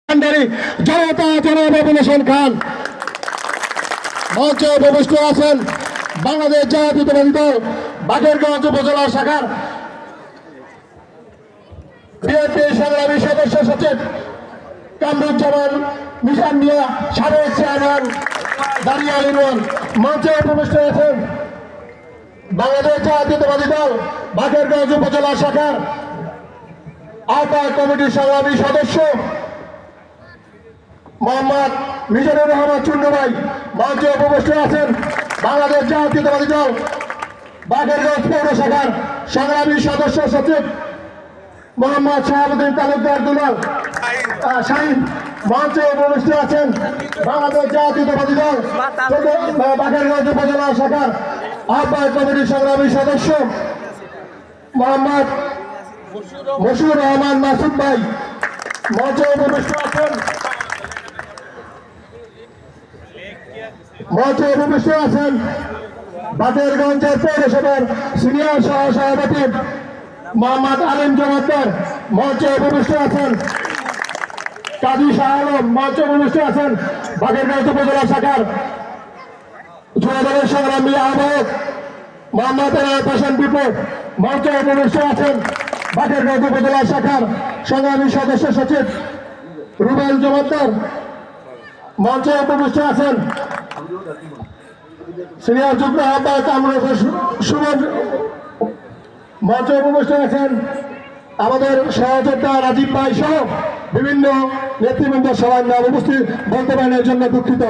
জনতা জনাব আবুল হোসেন খান মঞ্চে উপবিষ্ট আছেন বাংলাদেশ জাতীয়তাবাদী দল বাকেরগঞ্জ উপজেলা শাখার বিএনপি সংগ্রামী সদস্য সচিব কামরুজ্জামান মিশন মিয়া, সাবেক চেয়ারম্যান দাঁড়িয়ে আলিমন মঞ্চে উপবিষ্ট আছেন বাংলাদেশ জাতীয়তাবাদী দল বাকেরগঞ্জ উপজেলা শাখার আহ্বায়ক কমিটির সংগ্রামী সদস্য মোহাম্মদ মিজানুর রহমান চুন্নু ভাই মঞ্চে উপবিষ্ট আছেন বাংলাদেশ জাতীয়তাবাদী দল বাকেরগঞ্জ পৌর শাখার সংগ্রামী সদস্য সচিব মোহাম্মদ শাহাবুদ্দিন তালুকদার দুলাল শাহিন মঞ্চে উপবিষ্ট আছেন বাংলাদেশ জাতীয়তাবাদী দল বাকেরগঞ্জ উপজেলা শাখার আহ্বায়ক কমিটির সংগ্রামী সদস্য মোহাম্মদ মশিউর রহমান মাসুদ ভাই মঞ্চে উপবিষ্ট আছেন বাকেরগঞ্জের পৌরসভার সিনিয়র সহ সভাপতি মোহাম্মদ আলিম জমাদ্দার মঞ্চে উপবিষ্ট আছেন কাজী শাহ আলম মঞ্চে উপবিষ্ট আছেন বাকেরগঞ্জ উপজেলা শাখার যুবদলের সংগ্রামী আহ্বায়ক মোহাম্মদ এনায়েত হোসেন বিপ্লব মঞ্চে উপবিষ্ট আছেন বাকেরগঞ্জ উপজেলা শাখার সংগ্রামী সদস্য সচিব রুবেল জমাদ্দার মঞ্চে উপবিষ্ট আছেন সিনিয়র যুগ্ম আহ্বায়ক কামরুল সুমন মঞ্চে উপবিষ্ট আছেন আমাদের সহযোদ্ধা রাজীব ভাই সহ বিভিন্ন নেতৃবৃন্দ সবার নাম উপস্থিত বলতে পারেন এর জন্য দুঃখিত।